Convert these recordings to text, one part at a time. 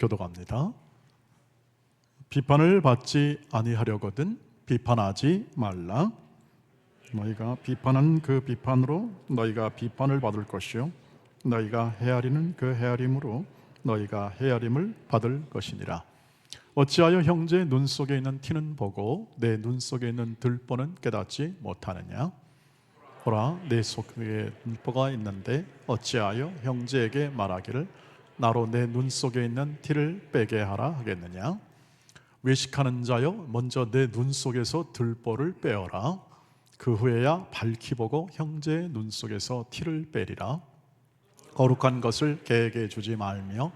교도갑니다. 비판을 받지 아니하려거든 비판하지 말라. 너희가 비판한 그 비판으로 너희가 비판을 받을 것이요 너희가 헤아리는 그 헤아림으로 너희가 헤아림을 받을 것이니라. 어찌하여 형제의 눈 속에 있는 티는 보고 내 눈 속에 있는 들보는 깨닫지 못하느냐? 보라, 내 속에 들보가 있는데 어찌하여 형제에게 말하기를 나로 내 눈 속에 있는 티를 빼게 하라 하겠느냐? 외식하는 자여, 먼저 내 눈 속에서 들보를 빼어라. 그 후에야 밝히 보고 형제의 눈 속에서 티를 빼리라. 거룩한 것을 개에게 주지 말며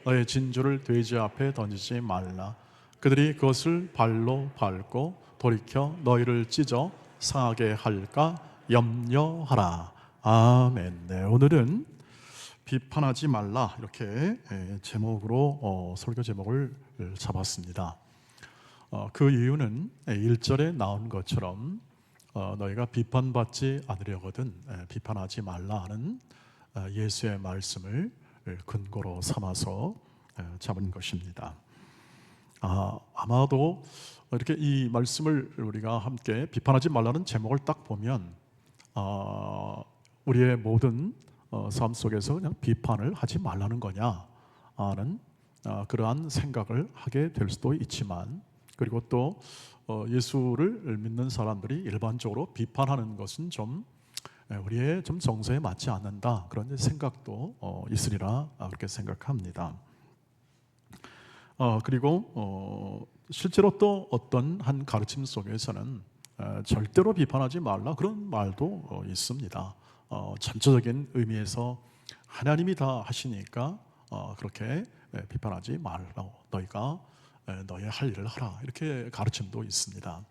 너의 진주를 돼지 앞에 던지지 말라. 그들이 그것을 발로 밟고 돌이켜 너희를 찢어 상하게 할까 염려하라. 아멘. 네, 오늘은 비판하지 말라 이렇게 제목으로 설교 제목을 잡았습니다. 그 이유는 1절에 나온 것처럼 너희가 비판받지 않으려거든 비판하지 말라 하는 예수의 말씀을 근거로 삼아서 잡은 것입니다. 아마도 이렇게 이 말씀을 우리가 함께 비판하지 말라는 제목을 딱 보면 우리의 모든 삶 속에서 그냥 비판을 하지 말라는 거냐 하는 그러한 생각을 하게 될 수도 있지만, 그리고 또 예수를 믿는 사람들이 일반적으로 비판하는 것은 좀 우리의 좀 정서에 맞지 않는다 그런 생각도 있으리라 그렇게 생각합니다. 그리고 실제로 또 어떤 한 가르침 속에서는 절대로 비판하지 말라 그런 말도 있습니다. 전체적인 의미에서 하나님이 다 하시니까 그렇게 비판하지 말라고, 너희가 너의 할 일을 하라 이렇게 가르침도 있습니다.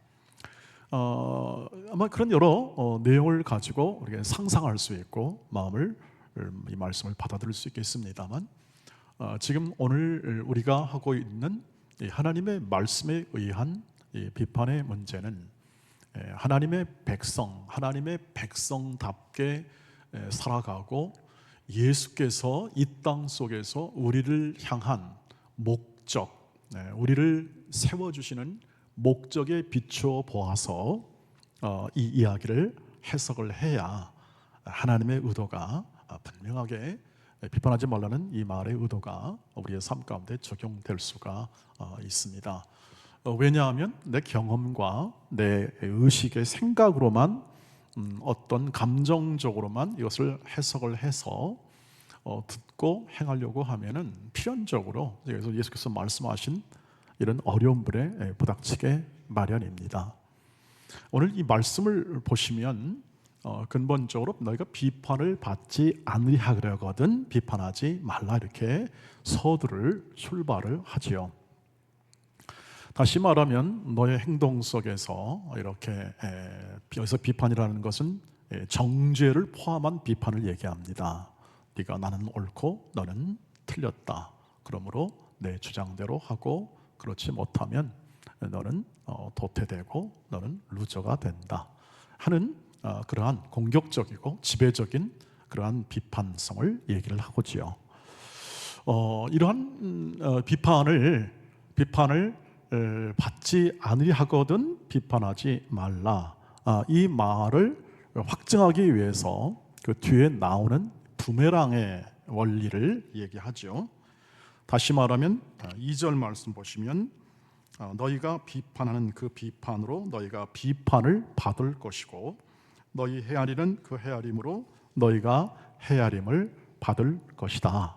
아마 그런 여러 내용을 가지고 우리가 상상할 수 있고 마음을 이 말씀을 받아들일 수 있겠습니다만, 지금 오늘 우리가 하고 있는 하나님의 말씀에 의한 이 비판의 문제는 하나님의 백성답게 살아가고 예수께서 이 땅 속에서 우리를 향한 목적, 우리를 세워주시는 목적에 비추어 보아서 이 이야기를 해석을 해야 하나님의 의도가 분명하게, 비판하지 말라는 이 말의 의도가 우리의 삶 가운데 적용될 수가 있습니다. 왜냐하면 내 경험과 내 의식의 생각으로만 어떤 감정적으로만 이것을 해석을 해서 듣고 행하려고 하면은 필연적으로 그래서 예수께서 말씀하신 이런 어려움들에 부닥치게 마련입니다. 오늘 이 말씀을 보시면 근본적으로 너희가 비판을 받지 않으려거든 비판하지 말라 이렇게 서두를 출발을 하지요. 다시 말하면 너의 행동 속에서 이렇게 여기서 비판이라는 것은 정죄를 포함한 비판을 얘기합니다. 네가 나는 옳고 너는 틀렸다. 그러므로 내 주장대로 하고 그렇지 못하면 너는 도태되고 너는 루저가 된다 하는 그러한 공격적이고 지배적인 그러한 비판성을 얘기를 하고지요. 이러한 비판을 받지 않으려거든 비판하지 말라, 이 말을 확증하기 위해서 그 뒤에 나오는 부메랑의 원리를 얘기하죠. 다시 말하면 2절 말씀 보시면 너희가 비판하는 그 비판으로 너희가 비판을 받을 것이고 너희 헤아리는 그 헤아림으로 너희가 헤아림을 받을 것이다.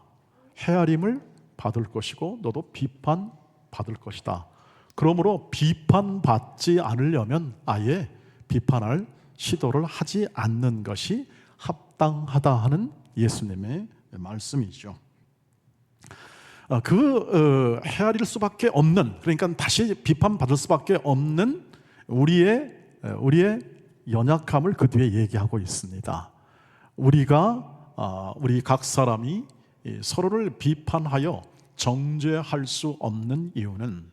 헤아림을 받을 것이고 너도 비판 받을 것이다. 그러므로 비판받지 않으려면 아예 비판할 시도를 하지 않는 것이 합당하다 하는 예수님의 말씀이죠. 헤아릴 수밖에 없는, 그러니까 다시 비판받을 수밖에 없는 우리의 연약함을 그 뒤에 얘기하고 있습니다. 우리 각 사람이 서로를 비판하여 정죄할 수 없는 이유는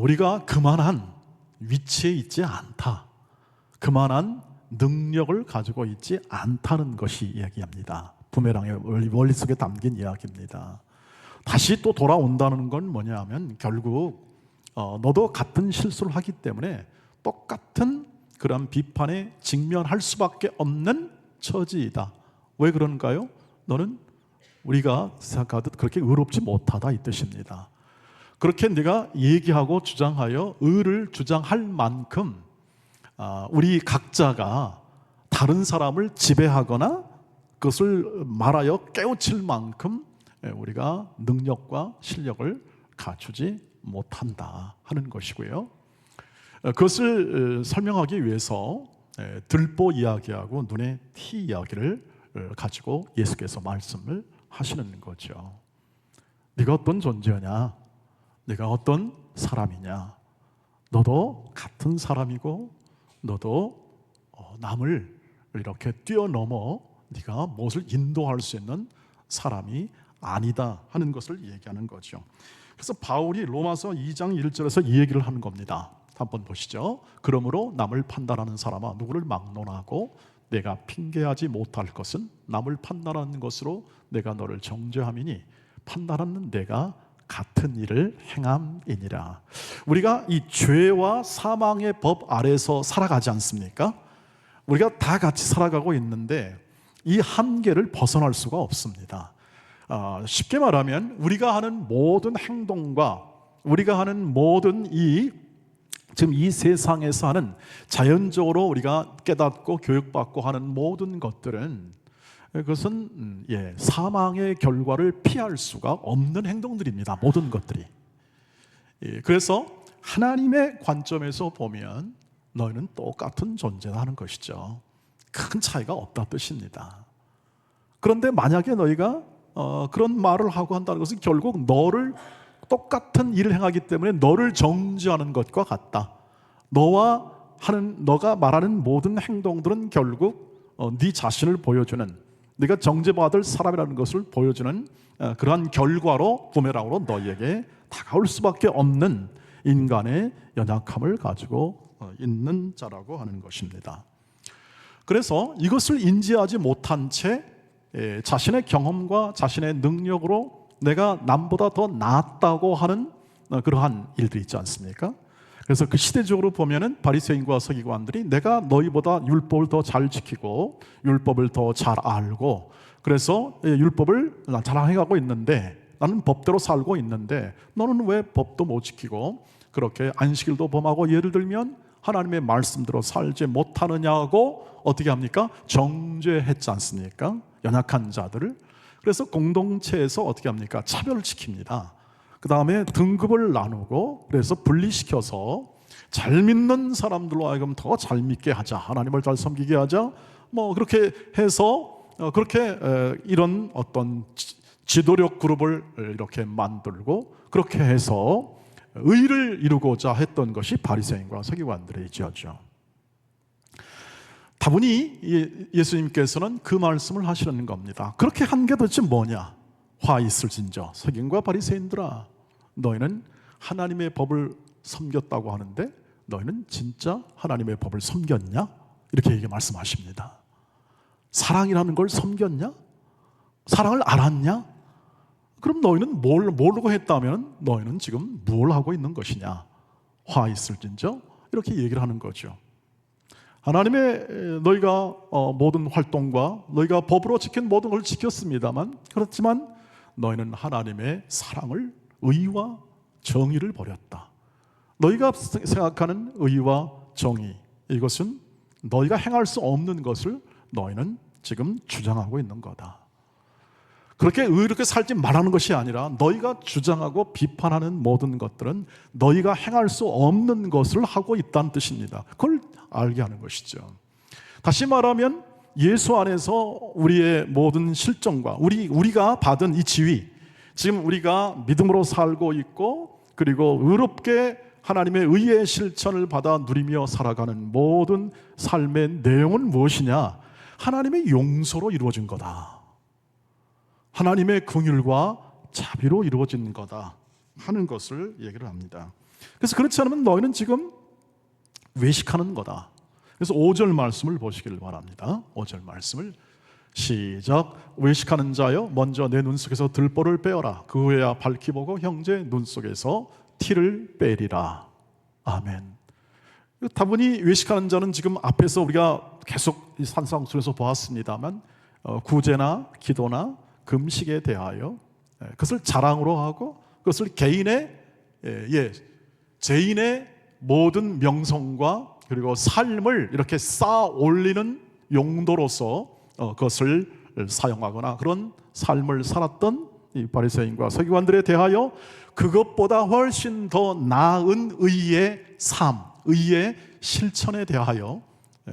우리가 그만한 위치에 있지 않다, 그만한 능력을 가지고 있지 않다는 것이 이야기합니다. 부메랑의 원리 속에 담긴 이야기입니다. 다시 또 돌아온다는 건 뭐냐 하면 결국 너도 같은 실수를 하기 때문에 똑같은 그런 비판에 직면할 수밖에 없는 처지이다. 왜 그런가요? 너는 우리가 생각하듯 그렇게 의롭지 못하다 이 뜻입니다. 그렇게 네가 얘기하고 주장하여 의를 주장할 만큼 우리 각자가 다른 사람을 지배하거나 그것을 말하여 깨우칠 만큼 우리가 능력과 실력을 갖추지 못한다 하는 것이고요. 그것을 설명하기 위해서 들보 이야기하고 눈의 티 이야기를 가지고 예수께서 말씀을 하시는 거죠. 네가 어떤 존재냐? 네가 어떤 사람이냐? 너도 같은 사람이고 너도 남을 이렇게 뛰어넘어 네가 무엇을 인도할 수 있는 사람이 아니다 하는 것을 얘기하는 거죠. 그래서 바울이 로마서 2장 1절에서 이 얘기를 하는 겁니다. 한번 보시죠. 그러므로 남을 판단하는 사람아 누구를 막론하고 내가 핑계하지 못할 것은 남을 판단하는 것으로 내가 너를 정죄함이니 판단하는 내가 같은 일을 행함이니라. 우리가 이 죄와 사망의 법 아래서 살아가지 않습니까? 우리가 다 같이 살아가고 있는데 이 한계를 벗어날 수가 없습니다. 쉽게 말하면 우리가 하는 모든 행동과 우리가 하는 모든 지금 이 세상에서 하는 자연적으로 우리가 깨닫고 교육받고 하는 모든 것들은 그것은 사망의 결과를 피할 수가 없는 행동들입니다. 모든 것들이. 그래서 하나님의 관점에서 보면 너희는 똑같은 존재다 하는 것이죠. 큰 차이가 없다 뜻입니다. 그런데 만약에 너희가 그런 말을 하고 한다는 것은 결국 너를 똑같은 일을 행하기 때문에 너를 정죄하는 것과 같다. 너가 말하는 모든 행동들은 결국 네 자신을 보여주는, 네가 정죄받을 사람이라는 것을 보여주는 그러한 결과로 부메랑으로 너희에게 다가올 수밖에 없는 인간의 연약함을 가지고 있는 자라고 하는 것입니다. 그래서 이것을 인지하지 못한 채 자신의 경험과 자신의 능력으로 내가 남보다 더 낫다고 하는 그러한 일들이 있지 않습니까? 그래서 그 시대적으로 보면은 바리새인과 서기관들이 내가 너희보다 율법을 더 잘 지키고 율법을 더 잘 알고 그래서 율법을 잘 행하고 있는데 나는 법대로 살고 있는데 너는 왜 법도 못 지키고 그렇게 안식일도 범하고 예를 들면 하나님의 말씀대로 살지 못하느냐고 어떻게 합니까? 정죄했지 않습니까? 연약한 자들을. 그래서 공동체에서 어떻게 합니까? 차별을 시킵니다. 그 다음에 등급을 나누고 그래서 분리시켜서 잘 믿는 사람들로 하여금 더 잘 믿게 하자, 하나님을 잘 섬기게 하자, 그렇게 해서 그렇게 이런 어떤 지도력 그룹을 이렇게 만들고 그렇게 해서 의를 이루고자 했던 것이 바리새인과 서기관들의 지었죠. 다분히 예수님께서는 그 말씀을 하시는 겁니다. 그렇게 한 게 도대체 뭐냐? 화 있을진저 서기관과 바리새인들아, 너희는 하나님의 법을 섬겼다고 하는데 너희는 진짜 하나님의 법을 섬겼냐? 이렇게 말씀하십니다. 사랑이라는 걸 섬겼냐? 사랑을 알았냐? 그럼 너희는 모르고 했다면 너희는 지금 뭘 하고 있는 것이냐? 화 있을진저 이렇게 얘기를 하는 거죠. 하나님의 너희가 모든 활동과 너희가 법으로 지킨 모든 걸 지켰습니다만, 그렇지만 너희는 하나님의 사랑을, 의와 정의를 버렸다. 너희가 생각하는 의와 정의, 이것은 너희가 행할 수 없는 것을 너희는 지금 주장하고 있는 거다. 그렇게 의롭게 살지 말라는 것이 아니라 너희가 주장하고 비판하는 모든 것들은 너희가 행할 수 없는 것을 하고 있다는 뜻입니다. 그걸 알게 하는 것이죠. 다시 말하면 예수 안에서 우리의 모든 실정과 우리가 받은 이 지위, 지금 우리가 믿음으로 살고 있고 그리고 의롭게 하나님의 의의 실천을 받아 누리며 살아가는 모든 삶의 내용은 무엇이냐? 하나님의 용서로 이루어진 거다. 하나님의 긍휼과 자비로 이루어진 거다 하는 것을 얘기를 합니다. 그래서 그렇지 않으면 너희는 지금 외식하는 거다. 그래서 5절 말씀을 보시길 바랍니다. 5절 말씀을 시작. 외식하는 자여, 먼저 내 눈 속에서 들보를 빼어라. 그 후에야 밝히 보고 형제 눈 속에서 티를 빼리라. 아멘. 다분히 외식하는 자는 지금 앞에서 우리가 계속 이 산상수에서 보았습니다만 구제나 기도나 금식에 대하여 그것을 자랑으로 하고 그것을 개인의 죄인의 모든 명성과 그리고 삶을 이렇게 쌓아 올리는 용도로서 그것을 사용하거나 그런 삶을 살았던 이 바리새인과 서기관들에 대하여 그것보다 훨씬 더 나은 의의 삶, 의의 실천에 대하여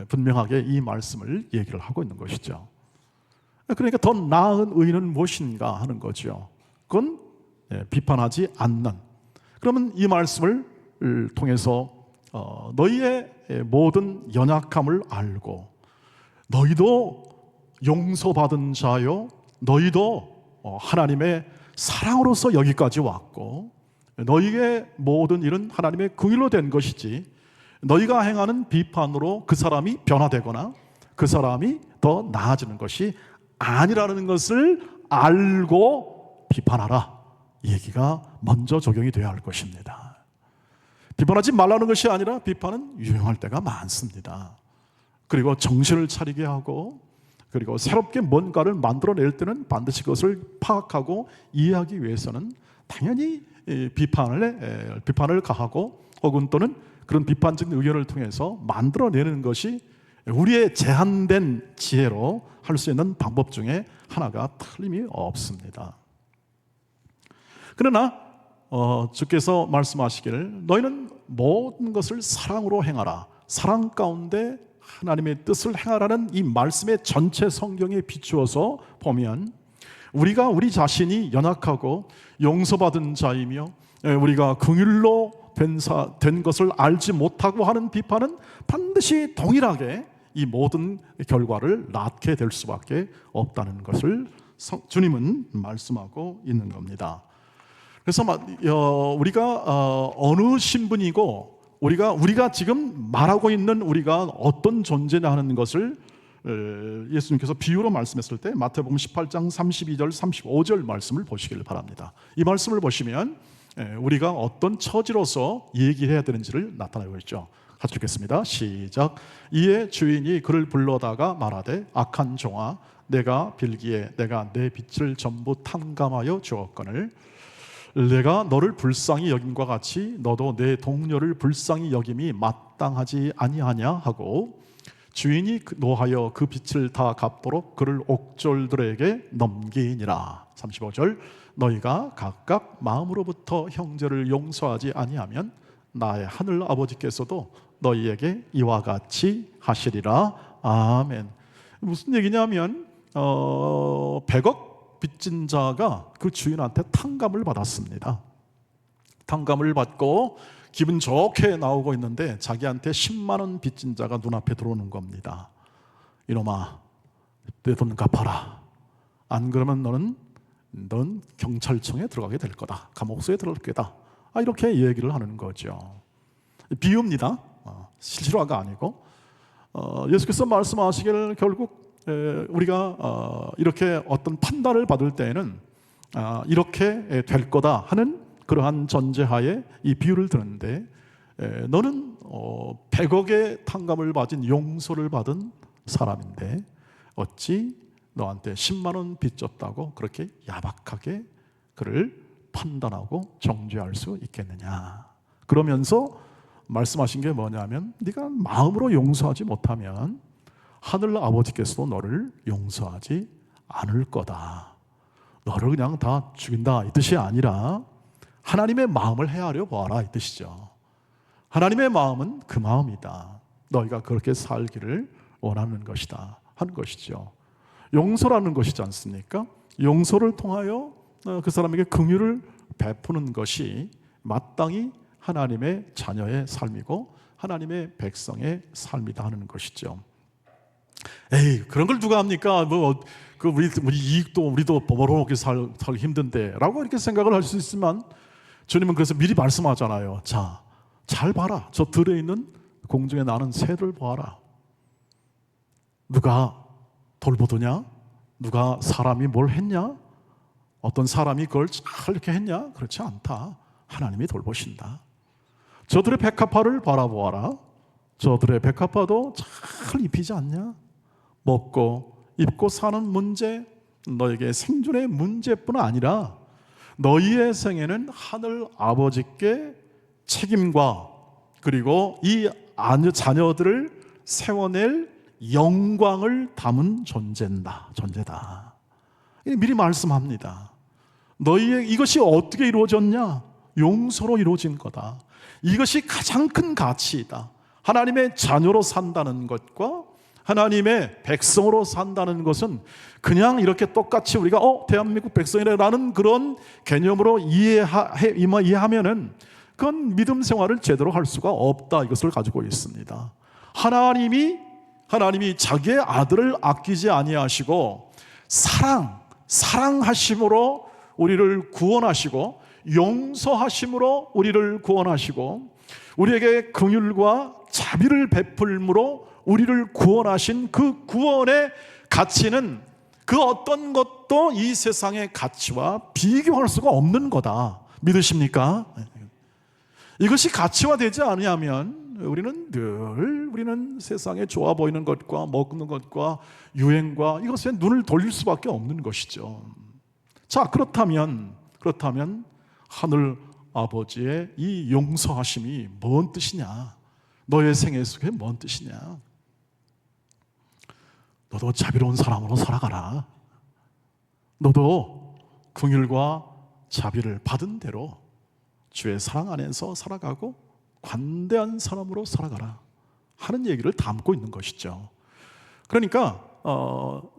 분명하게 이 말씀을 얘기를 하고 있는 것이죠. 그러니까 더 나은 의는 무엇인가 하는 거죠. 그건 비판하지 않는. 그러면 이 말씀을 통해서 너희의 모든 연약함을 알고 너희도 용서받은 자요, 너희도 하나님의 사랑으로서 여기까지 왔고 너희의 모든 일은 하나님의 긍휼로 된 것이지 너희가 행하는 비판으로 그 사람이 변화되거나 그 사람이 더 나아지는 것이 아니라는 것을 알고 비판하라. 이 얘기가 먼저 적용이 되어야 할 것입니다. 비판하지 말라는 것이 아니라 비판은 유용할 때가 많습니다. 그리고 정신을 차리게 하고 그리고 새롭게 뭔가를 만들어낼 때는 반드시 그것을 파악하고 이해하기 위해서는 당연히 비판을 가하고 혹은 또는 그런 비판적인 의견을 통해서 만들어내는 것이 우리의 제한된 지혜로 할 수 있는 방법 중에 하나가 틀림이 없습니다. 그러나 주께서 말씀하시기를 너희는 모든 것을 사랑으로 행하라. 사랑 가운데 하나님의 뜻을 행하라는 이 말씀의 전체 성경에 비추어서 보면 우리가 우리 자신이 연약하고 용서받은 자이며 우리가 긍휼로 된 것을 알지 못하고 하는 비판은 반드시 동일하게 이 모든 결과를 낳게 될 수밖에 없다는 것을 주님은 말씀하고 있는 겁니다. 그래서 우리가 어느 신분이고 우리가 지금 말하고 있는 우리가 어떤 존재냐 하는 것을 예수님께서 비유로 말씀했을 때 마태복음 18장 32절 35절 말씀을 보시길 바랍니다. 이 말씀을 보시면 우리가 어떤 처지로서 얘기해야 되는지를 나타내고 있죠. 같이 읽겠습니다. 시작. 이에 주인이 그를 불러다가 말하되 악한 종아 내가 빌기에 내가 내 빚을 전부 탕감하여 주었거늘 내가 너를 불쌍히 여김과 같이 너도 내 동료를 불쌍히 여김이 마땅하지 아니하냐 하고 주인이 노하여 그 빚을 다 갚도록 그를 옥졸들에게 넘기니라. 35절 너희가 각각 마음으로부터 형제를 용서하지 아니하면 나의 하늘 아버지께서도 너희에게 이와 같이 하시리라. 아멘. 무슨 얘기냐면 100억 빚진 자가 그 주인한테 탕감을 받았습니다. 탕감을 받고 기분 좋게 나오고 있는데 자기한테 10만 원 빚진 자가 눈앞에 들어오는 겁니다. 이놈아 내 돈 갚아라. 안 그러면 넌 경찰청에 들어가게 될 거다. 감옥소에 들어갈 거다. 이렇게 얘기를 하는 거죠. 비유입니다. 실화가 아니고 예수께서 말씀하시기를 결국 우리가 이렇게 어떤 판단을 받을 때에는 이렇게 될 거다 하는 그러한 전제하에 이 비유를 드는데 너는 100억의 탕감을 받은 용서를 받은 사람인데 어찌 너한테 10만 원 빚졌다고 그렇게 야박하게 그를 판단하고 정죄할 수 있겠느냐. 그러면서 말씀하신 게 뭐냐면 네가 마음으로 용서하지 못하면 하늘 아버지께서도 너를 용서하지 않을 거다. 너를 그냥 다 죽인다 이 뜻이 아니라 하나님의 마음을 헤아려 보아라 이 뜻이죠. 하나님의 마음은 그 마음이다. 너희가 그렇게 살기를 원하는 것이다 하는 것이죠. 용서라는 것이지 않습니까? 용서를 통하여 그 사람에게 긍휼을 베푸는 것이 마땅히 하나님의 자녀의 삶이고 하나님의 백성의 삶이다 하는 것이죠. 에이 그런 걸 누가 합니까? 우리 이익도 우리도 벌어먹기 살기 힘든데라고 이렇게 생각을 할 수 있지만 주님은 그래서 미리 말씀하잖아요. 자, 잘 봐라. 저 들에 있는 공중에 나는 새들 보아라. 누가 돌보더냐? 누가 사람이 뭘 했냐? 어떤 사람이 그걸 잘 이렇게 했냐? 그렇지 않다. 하나님이 돌보신다. 저들의 백합화를 바라보아라. 저들의 백합화도 잘 입히지 않냐? 먹고 입고 사는 문제, 너에게 생존의 문제뿐 아니라 너희의 생에는 하늘 아버지께 책임과 그리고 이 자녀들을 세워낼 영광을 담은 존재다. 미리 말씀합니다. 너희의 이것이 어떻게 이루어졌냐? 용서로 이루어진 거다. 이것이 가장 큰 가치이다. 하나님의 자녀로 산다는 것과 하나님의 백성으로 산다는 것은 그냥 이렇게 똑같이 우리가 대한민국 백성이라는 그런 개념으로 이해하면은 그건 믿음 생활을 제대로 할 수가 없다. 이것을 가지고 있습니다. 하나님이 자기의 아들을 아끼지 아니하시고 사랑하심으로 우리를 구원하시고 용서하심으로 우리를 구원하시고 우리에게 긍휼과 자비를 베풀므로 우리를 구원하신 그 구원의 가치는 그 어떤 것도 이 세상의 가치와 비교할 수가 없는 거다. 믿으십니까? 이것이 가치화되지 않으면 우리는 세상에 좋아 보이는 것과 먹는 것과 유행과 이것에 눈을 돌릴 수밖에 없는 것이죠. 자, 그렇다면 하늘 아버지의 이 용서하심이 뭔 뜻이냐? 너의 생애 속에 뭔 뜻이냐? 너도 자비로운 사람으로 살아가라. 너도 긍휼과 자비를 받은 대로 주의 사랑 안에서 살아가고 관대한 사람으로 살아가라 하는 얘기를 담고 있는 것이죠. 그러니까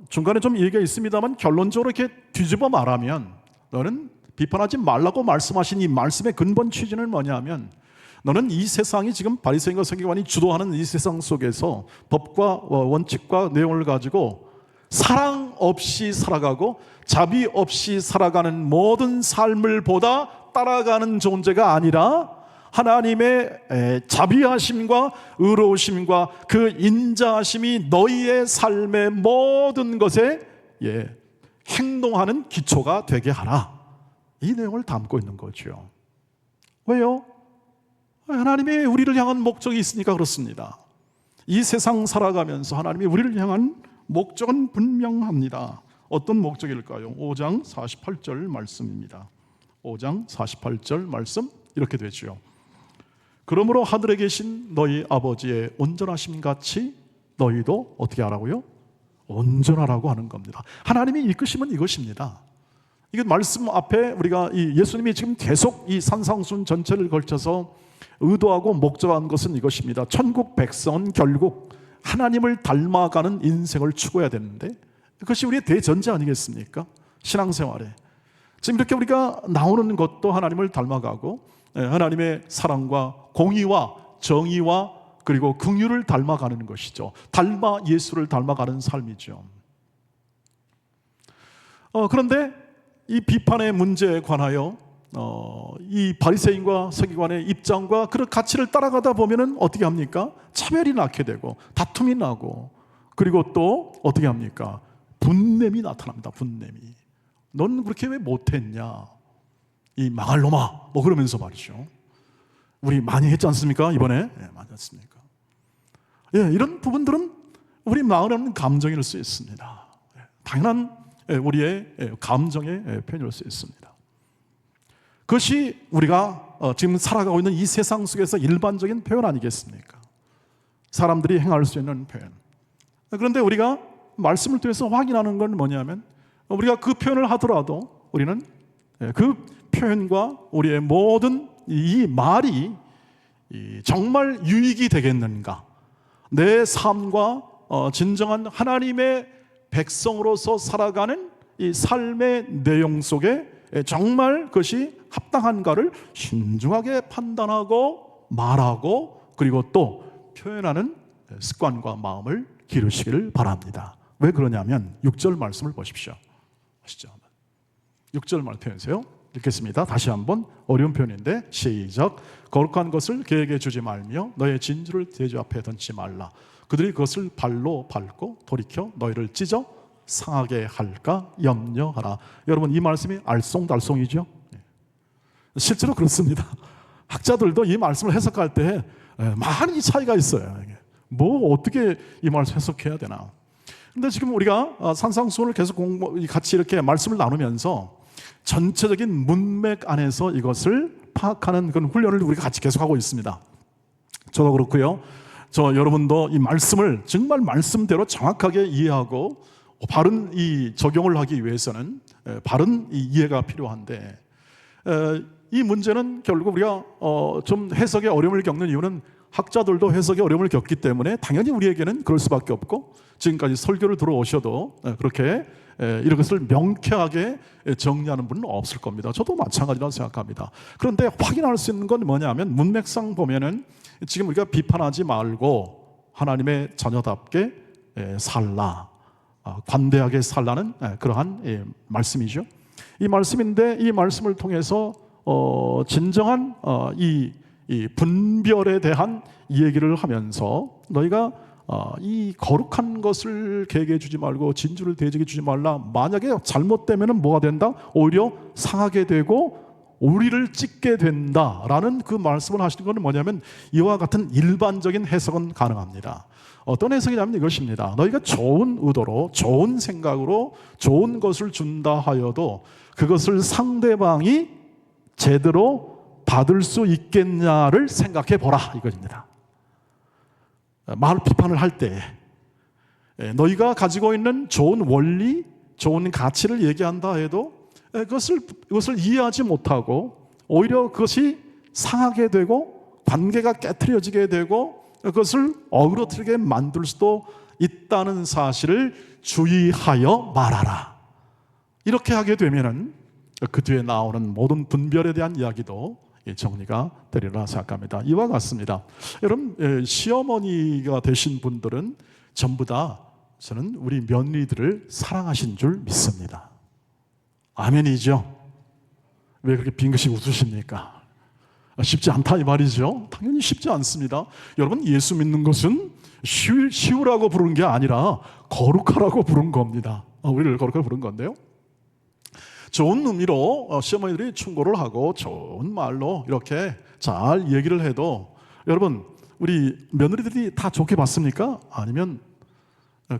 중간에 좀 얘기가 있습니다만 결론적으로 이렇게 뒤집어 말하면 너는 비판하지 말라고 말씀하신 이 말씀의 근본 취지는 뭐냐면 너는 이 세상이 지금 바리새인과 서기관이 주도하는 이 세상 속에서 법과 원칙과 내용을 가지고 사랑 없이 살아가고 자비 없이 살아가는 모든 삶을 보다 따라가는 존재가 아니라 하나님의 자비하심과 의로우심과 그 인자하심이 너희의 삶의 모든 것에 행동하는 기초가 되게 하라. 이 내용을 담고 있는 거죠. 왜요? 하나님이 우리를 향한 목적이 있으니까 그렇습니다. 이 세상 살아가면서 하나님이 우리를 향한 목적은 분명합니다. 어떤 목적일까요? 5장 48절 말씀입니다. 5장 48절 말씀 이렇게 되죠. 그러므로 하늘에 계신 너희 아버지의 온전하심 같이 너희도 어떻게 하라고요? 온전하라고 하는 겁니다. 하나님이 이끄시면 이것입니다. 이게 말씀 앞에 우리가 예수님이 지금 계속 이 산상순 전체를 걸쳐서 의도하고 목적한 것은 이것입니다. 천국 백성은 결국 하나님을 닮아가는 인생을 추구해야 되는데 그것이 우리의 대전제 아니겠습니까? 신앙생활에 지금 이렇게 우리가 나오는 것도 하나님을 닮아가고 하나님의 사랑과 공의와 정의와 그리고 긍휼을 닮아가는 것이죠. 예수를 닮아가는 삶이죠. 그런데 이 비판의 문제에 관하여 이 바리새인과 서기관의 입장과 그런 가치를 따라가다 보면은 어떻게 합니까? 차별이 낳게 되고 다툼이 나고 그리고 또 어떻게 합니까? 분냄이 나타납니다. 분냄이. 넌 그렇게 왜 못했냐? 이 망할 놈아 뭐 그러면서 말이죠. 우리 많이 했지 않습니까? 이번에 많이 했습니까? 이런 부분들은 우리 마음에 없는 감정일 수 있습니다. 당연한 우리의 감정의 표현일 수 있습니다. 그것이 우리가 지금 살아가고 있는 이 세상 속에서 일반적인 표현 아니겠습니까? 사람들이 행할 수 있는 표현. 그런데 우리가 말씀을 통해서 확인하는 건 뭐냐면 우리가 그 표현을 하더라도 우리는 그 표현과 우리의 모든 이 말이 정말 유익이 되겠는가? 내 삶과 진정한 하나님의 백성으로서 살아가는 이 삶의 내용 속에 정말 그것이 합당한가를 신중하게 판단하고 말하고 그리고 또 표현하는 습관과 마음을 기르시기를 바랍니다. 왜 그러냐면 6절 말씀을 보십시오. 아시죠? 6절 말 표현세요. 읽겠습니다. 다시 한번 어려운 표현인데 시작. 거룩한 것을 그에게 주지 말며 너의 진주를 대주 앞에 던지지 말라. 그들이 그것을 발로 밟고 돌이켜 너희를 찢어 상하게 할까 염려하라. 여러분, 이 말씀이 알쏭달쏭이죠? 실제로 그렇습니다. 학자들도 이 말씀을 해석할 때 많이 차이가 있어요. 뭐 어떻게 이 말씀 해석해야 되나. 근데 지금 우리가 산상수훈을 계속 같이 이렇게 말씀을 나누면서 전체적인 문맥 안에서 이것을 파악하는 그런 훈련을 우리가 같이 계속하고 있습니다. 저도 그렇고요. 여러분도 이 말씀을 정말 말씀대로 정확하게 이해하고 바른 이 적용을 하기 위해서는 바른 이 이해가 필요한데, 이 문제는 결국 우리가 좀 해석에 어려움을 겪는 이유는 학자들도 해석에 어려움을 겪기 때문에 당연히 우리에게는 그럴 수밖에 없고, 지금까지 설교를 들어오셔도 그렇게 이것을 명쾌하게 정리하는 분은 없을 겁니다. 저도 마찬가지라고 생각합니다. 그런데 확인할 수 있는 건 뭐냐면, 문맥상 보면은 지금 우리가 비판하지 말고 하나님의 자녀답게 살라, 관대하게 살라는 그러한 말씀이죠. 이 말씀인데, 이 말씀을 통해서 진정한 이 분별에 대한 얘기를 하면서 너희가 이 거룩한 것을 계게 주지 말고 진주를 대적해 주지 말라. 만약에 잘못되면 뭐가 된다? 오히려 상하게 되고 오리를 찢게 된다라는 그 말씀을 하시는 것은 뭐냐면, 이와 같은 일반적인 해석은 가능합니다. 어떤 해석이냐면 이것입니다. 너희가 좋은 의도로, 좋은 생각으로 좋은 것을 준다 하여도 그것을 상대방이 제대로 받을 수 있겠냐를 생각해 보라, 이것입니다. 말 비판을 할 때 너희가 가지고 있는 좋은 원리, 좋은 가치를 얘기한다 해도 그것을 이해하지 못하고 오히려 그것이 상하게 되고 관계가 깨트려지게 되고 그것을 어그러뜨리게 만들 수도 있다는 사실을 주의하여 말하라. 이렇게 하게 되면은 그 뒤에 나오는 모든 분별에 대한 이야기도 정리가 되리라 생각합니다. 이와 같습니다. 여러분, 시어머니가 되신 분들은 전부 다 저는 우리 며느리들을 사랑하신 줄 믿습니다. 아멘이죠? 왜 그렇게 빙긋이 웃으십니까? 쉽지 않다 이 말이죠? 당연히 쉽지 않습니다. 여러분, 예수 믿는 것은 쉬우라고 부르는 게 아니라 거룩하라고 부른 겁니다. 우리를 거룩하게 부른 건데요, 좋은 의미로 시어머니들이 충고를 하고 좋은 말로 이렇게 잘 얘기를 해도, 여러분, 우리 며느리들이 다 좋게 봤습니까? 아니면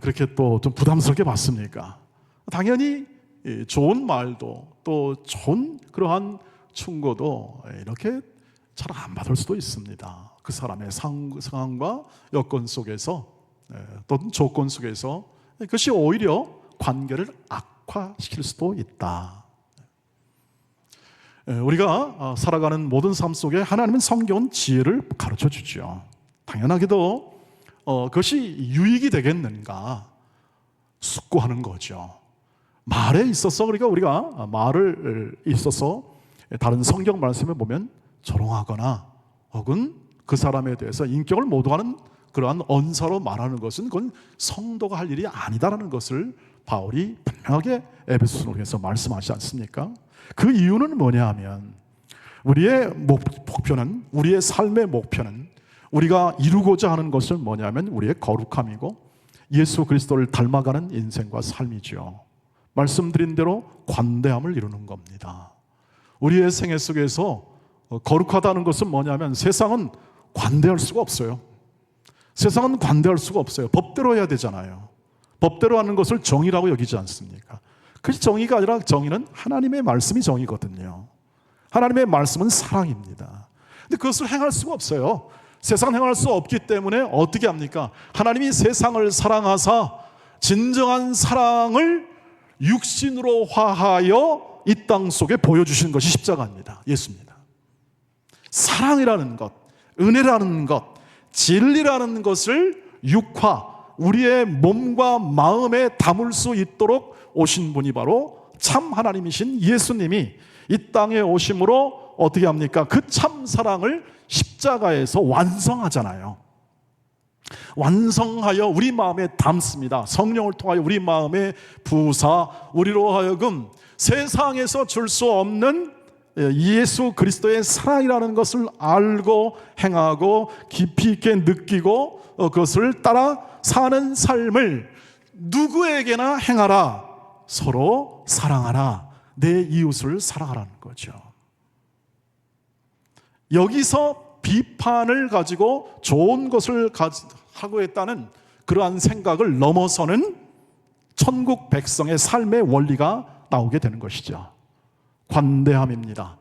그렇게 또 좀 부담스럽게 봤습니까? 당연히 좋은 말도 또 좋은 그러한 충고도 이렇게 잘 안 받을 수도 있습니다. 그 사람의 상황과 여건 속에서 또는 조건 속에서 그것이 오히려 관계를 악화시킬 수도 있다. 우리가 살아가는 모든 삶 속에 하나님은 성경은 지혜를 가르쳐 주죠. 당연하게도 그것이 유익이 되겠는가 숙고하는 거죠. 말에 있어서, 그러니까 우리가 말을 있어서 다른 성경 말씀에 보면 조롱하거나 혹은 그 사람에 대해서 인격을 모독하는 그러한 언사로 말하는 것은 그건 성도가 할 일이 아니다라는 것을 바울이 분명하게 에베소서를 통해서 말씀하시지 않습니까? 그 이유는 뭐냐 하면, 우리의 목표는, 우리의 삶의 목표는, 우리가 이루고자 하는 것은 뭐냐면 우리의 거룩함이고 예수 그리스도를 닮아가는 인생과 삶이죠. 말씀드린 대로 관대함을 이루는 겁니다. 우리의 생애 속에서 거룩하다는 것은 뭐냐면, 세상은 관대할 수가 없어요. 세상은 관대할 수가 없어요. 법대로 해야 되잖아요. 법대로 하는 것을 정의라고 여기지 않습니까? 그것이 정의가 아니라, 정의는 하나님의 말씀이 정의거든요. 하나님의 말씀은 사랑입니다. 근데 그것을 행할 수가 없어요. 세상은 행할 수 없기 때문에 어떻게 합니까? 하나님이 세상을 사랑하사 진정한 사랑을 육신으로 화하여 이 땅 속에 보여주신 것이 십자가입니다. 예수입니다. 사랑이라는 것, 은혜라는 것, 진리라는 것을 육화, 우리의 몸과 마음에 담을 수 있도록 오신 분이 바로 참 하나님이신 예수님이 이 땅에 오심으로 어떻게 합니까? 그 참 사랑을 십자가에서 완성하잖아요. 완성하여 우리 마음에 담습니다. 성령을 통하여 우리 마음에 부으사 우리로 하여금 세상에서 줄 수 없는 예수 그리스도의 사랑이라는 것을 알고 행하고 깊이 있게 느끼고 그것을 따라 사는 삶을 누구에게나 행하라. 서로 사랑하라. 내 이웃을 사랑하라는 거죠. 여기서 비판을 가지고 좋은 것을 하고 했다는 그러한 생각을 넘어서는 천국 백성의 삶의 원리가 나오게 되는 것이죠. 관대함입니다.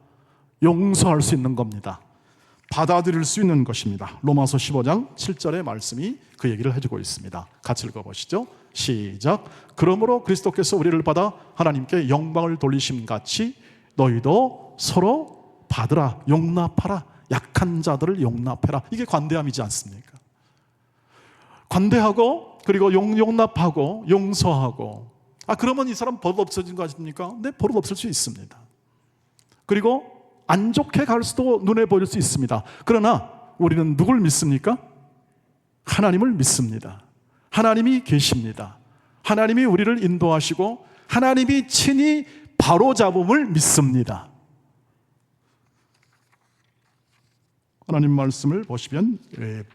용서할 수 있는 겁니다. 받아들일 수 있는 것입니다. 로마서 15장 7절의 말씀이 그 얘기를 해주고 있습니다. 같이 읽어보시죠. 시작. 그러므로 그리스도께서 우리를 받아 하나님께 영광을 돌리심 같이 너희도 서로 받으라. 용납하라. 약한 자들을 용납해라. 이게 관대함이지 않습니까? 관대하고 그리고 용납하고 용서하고, 그러면 이 사람 버릇 없어진 거 아닙니까? 네, 버릇 없을 수 있습니다. 그리고 안 좋게 갈 수도 눈에 보일 수 있습니다. 그러나 우리는 누굴 믿습니까? 하나님을 믿습니다. 하나님이 계십니다. 하나님이 우리를 인도하시고 하나님이 친히 바로잡음을 믿습니다. 하나님 말씀을 보시면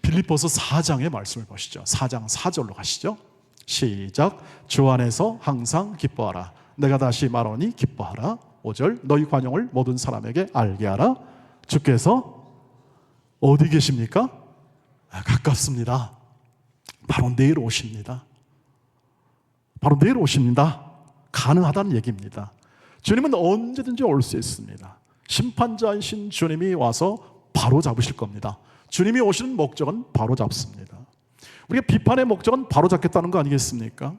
빌립보서 4장의 말씀을 보시죠. 4장 4절로 가시죠. 시작. 주 안에서 항상 기뻐하라. 내가 다시 말하니 기뻐하라. 5절. 너희 관용을 모든 사람에게 알게 하라. 주께서 어디 계십니까? 가깝습니다. 바로 내일 오십니다. 바로 내일 오십니다. 가능하다는 얘기입니다. 주님은 언제든지 올 수 있습니다. 심판자이신 주님이 와서 바로 잡으실 겁니다. 주님이 오시는 목적은 바로 잡습니다. 우리가 비판의 목적은 바로 잡겠다는 거 아니겠습니까?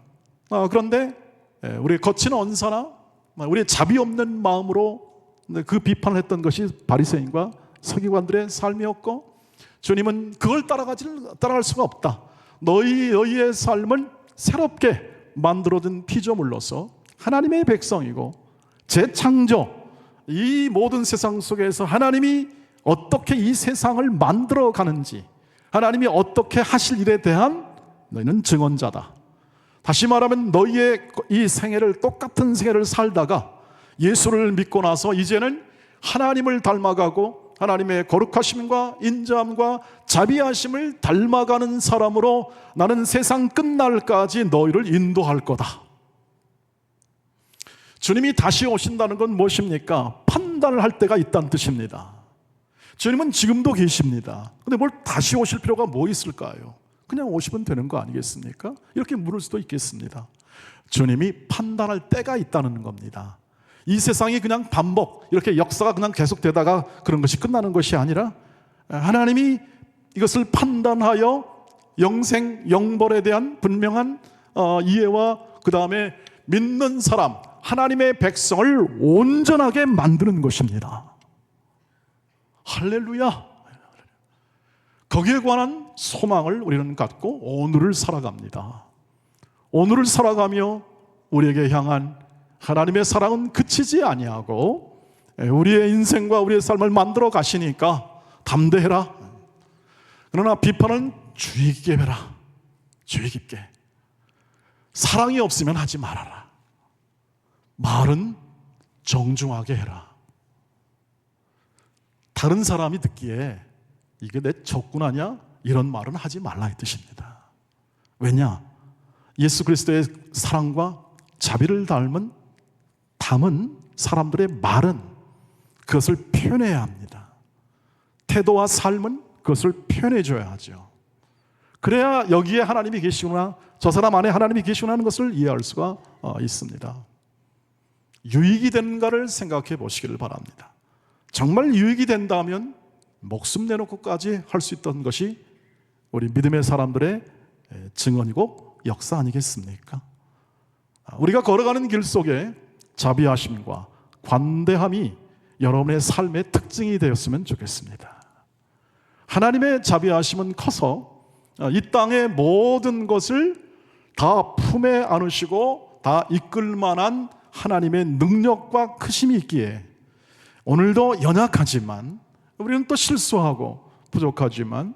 그런데 우리의 거친 언사나 우리의 자비 없는 마음으로 그 비판을 했던 것이 바리새인과 서기관들의 삶이었고, 주님은 그걸 따라갈 수가 없다. 너희의 삶은 새롭게 만들어진 피조물로서 하나님의 백성이고 재창조, 이 모든 세상 속에서 하나님이 어떻게 이 세상을 만들어 가는지, 하나님이 어떻게 하실 일에 대한 너희는 증언자다. 다시 말하면 너희의 이 생애를, 똑같은 생애를 살다가 예수를 믿고 나서 이제는 하나님을 닮아가고 하나님의 거룩하심과 인자함과 자비하심을 닮아가는 사람으로 나는 세상 끝날까지 너희를 인도할 거다. 주님이 다시 오신다는 건 무엇입니까? 판단을 할 때가 있다는 뜻입니다. 주님은 지금도 계십니다. 근데 뭘 다시 오실 필요가 뭐 있을까요? 그냥 오시면 되는 거 아니겠습니까? 이렇게 물을 수도 있겠습니다. 주님이 판단할 때가 있다는 겁니다. 이 세상이 그냥 반복, 이렇게 역사가 그냥 계속되다가 그런 것이 끝나는 것이 아니라 하나님이 이것을 판단하여 영생, 영벌에 대한 분명한 이해와 그 다음에 믿는 사람, 하나님의 백성을 온전하게 만드는 것입니다. 할렐루야. 거기에 관한 소망을 우리는 갖고 오늘을 살아갑니다. 오늘을 살아가며 우리에게 향한 하나님의 사랑은 그치지 아니하고 우리의 인생과 우리의 삶을 만들어 가시니까 담대해라. 그러나 비판은 주의 깊게 해라. 주의 깊게. 사랑이 없으면 하지 말아라. 말은 정중하게 해라. 다른 사람이 듣기에 이게 내 적군 아니야? 이런 말은 하지 말라 이 뜻입니다. 왜냐? 예수 그리스도의 사랑과 자비를 담은 사람들의 말은 그것을 표현해야 합니다. 태도와 삶은 그것을 표현해줘야 하죠. 그래야 여기에 하나님이 계시구나, 저 사람 안에 하나님이 계시구나 하는 것을 이해할 수가 있습니다. 유익이 되는가를 생각해 보시기를 바랍니다. 정말 유익이 된다면 목숨 내놓고까지 할 수 있던 것이 우리 믿음의 사람들의 증언이고 역사 아니겠습니까? 우리가 걸어가는 길 속에 자비하심과 관대함이 여러분의 삶의 특징이 되었으면 좋겠습니다. 하나님의 자비하심은 커서 이 땅의 모든 것을 다 품에 안으시고 다 이끌 만한 하나님의 능력과 크심이 있기에 오늘도 연약하지만, 우리는 또 실수하고 부족하지만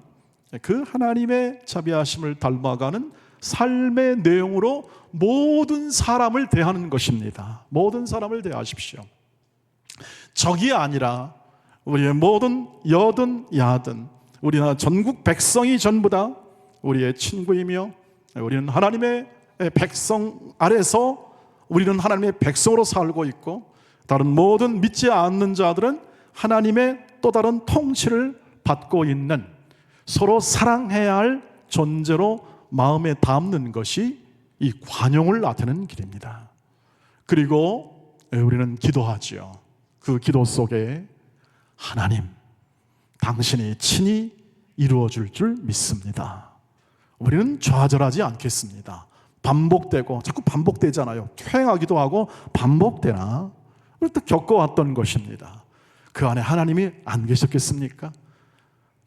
그 하나님의 자비하심을 닮아가는 삶의 내용으로 모든 사람을 대하는 것입니다. 모든 사람을 대하십시오. 적이 아니라 우리의 모든 여든 야든 우리나라 전국 백성이 전부 다 우리의 친구이며 우리는 하나님의 백성 아래서 우리는 하나님의 백성으로 살고 있고, 다른 모든 믿지 않는 자들은 하나님의 또 다른 통치를 받고 있는, 서로 사랑해야 할 존재로 마음에 담는 것이 이 관용을 나타내는 길입니다. 그리고 우리는 기도하지요. 그 기도 속에 하나님, 당신이 친히 이루어줄 줄 믿습니다. 우리는 좌절하지 않겠습니다. 반복되고, 자꾸 반복되잖아요. 퇴행하기도 하고 반복되나, 또 겪어왔던 것입니다. 그 안에 하나님이 안 계셨겠습니까?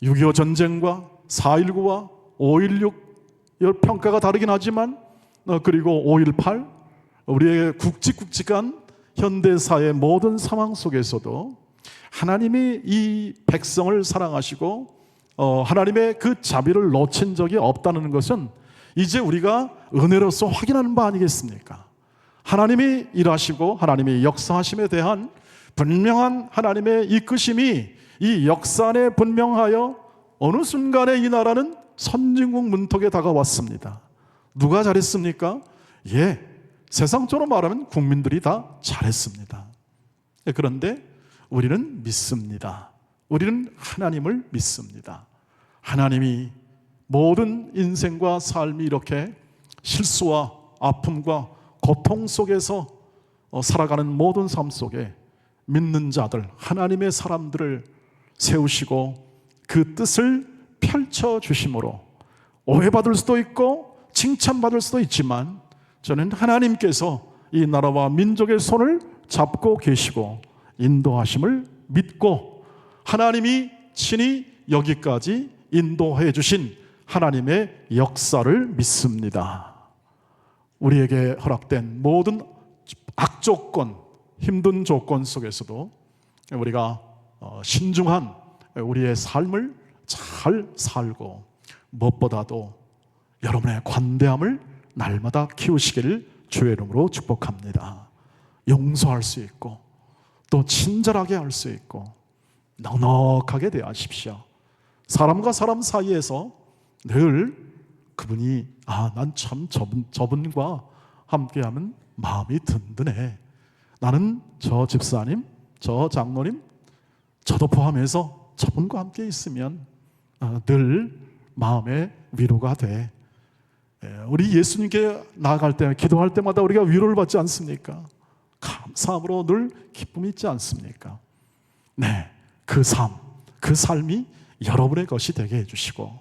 6.25 전쟁과 4.19와 5.16 평가가 다르긴 하지만, 그리고 5.18, 우리의 굵직굵직한 현대사의 모든 상황 속에서도 하나님이 이 백성을 사랑하시고 하나님의 그 자비를 놓친 적이 없다는 것은 이제 우리가 은혜로서 확인하는 바 아니겠습니까? 하나님이 일하시고 하나님이 역사하심에 대한 분명한 하나님의 이끄심이 이 역사 안에 분명하여 어느 순간에 이 나라는 선진국 문턱에 다가왔습니다. 누가 잘했습니까? 세상적으로 말하면 국민들이 다 잘했습니다. 그런데 우리는 믿습니다. 우리는 하나님을 믿습니다. 하나님이 모든 인생과 삶이 이렇게 실수와 아픔과 고통 속에서 살아가는 모든 삶 속에 믿는 자들, 하나님의 사람들을 세우시고 그 뜻을 펼쳐주심으로 오해받을 수도 있고 칭찬받을 수도 있지만, 저는 하나님께서 이 나라와 민족의 손을 잡고 계시고 인도하심을 믿고 하나님이 친히 여기까지 인도해 주신 하나님의 역사를 믿습니다. 우리에게 허락된 모든 악조건, 힘든 조건 속에서도 우리가 신중한 우리의 삶을 잘 살고, 무엇보다도 여러분의 관대함을 날마다 키우시기를 주의 이름으로 축복합니다. 용서할 수 있고 또 친절하게 할 수 있고 넉넉하게 대하십시오. 사람과 사람 사이에서 늘 그분이 난 참 저분과 함께하면 마음이 든든해, 나는 저 집사님, 저 장로님, 저도 포함해서 저분과 함께 있으면 늘 마음의 위로가 돼. 우리 예수님께 나아갈 때, 기도할 때마다 우리가 위로를 받지 않습니까? 감사함으로 늘 기쁨이 있지 않습니까? 그 삶, 그 삶이 여러분의 것이 되게 해주시고,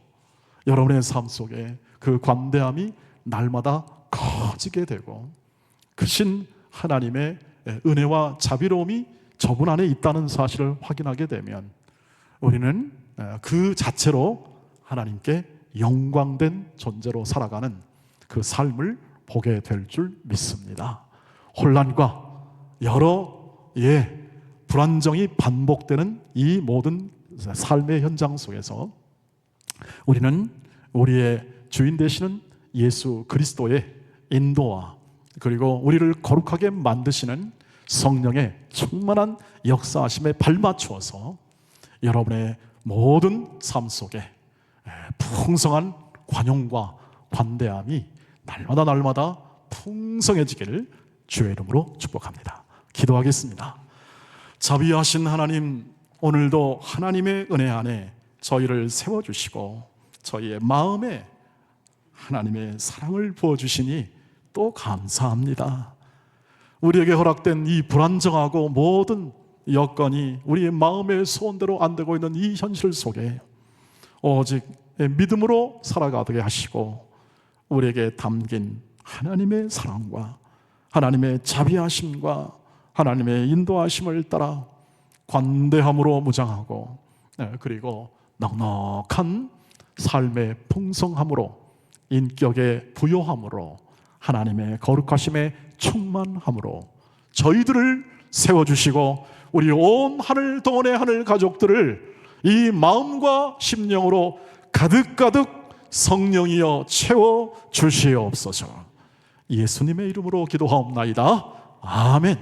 여러분의 삶 속에 그 관대함이 날마다 커지게 되고, 크신 하나님의 은혜와 자비로움이 저분 안에 있다는 사실을 확인하게 되면 우리는 그 자체로 하나님께 영광된 존재로 살아가는 그 삶을 보게 될 줄 믿습니다. 혼란과 여러 불안정이 반복되는 이 모든 삶의 현장 속에서 우리는 우리의 주인 되시는 예수 그리스도의 인도와, 그리고 우리를 거룩하게 만드시는 성령의 충만한 역사하심에 발맞추어서 여러분의 모든 삶 속에 풍성한 관용과 관대함이 날마다 풍성해지기를 주의 이름으로 축복합니다. 기도하겠습니다. 자비하신 하나님, 오늘도 하나님의 은혜 안에 저희를 세워주시고 저희의 마음에 하나님의 사랑을 부어주시니 또 감사합니다. 우리에게 허락된 이 불안정하고 모든 여건이 우리의 마음의 소원대로 안 되고 있는 이 현실 속에 오직 믿음으로 살아가게 하시고, 우리에게 담긴 하나님의 사랑과 하나님의 자비하심과 하나님의 인도하심을 따라 관대함으로 무장하고, 그리고 넉넉한 삶의 풍성함으로, 인격의 부요함으로, 하나님의 거룩하심의 충만함으로 저희들을 세워주시고, 우리 온 하늘 동원의 하늘 가족들을 이 마음과 심령으로 가득가득 성령이여 채워 주시옵소서. 예수님의 이름으로 기도하옵나이다. 아멘.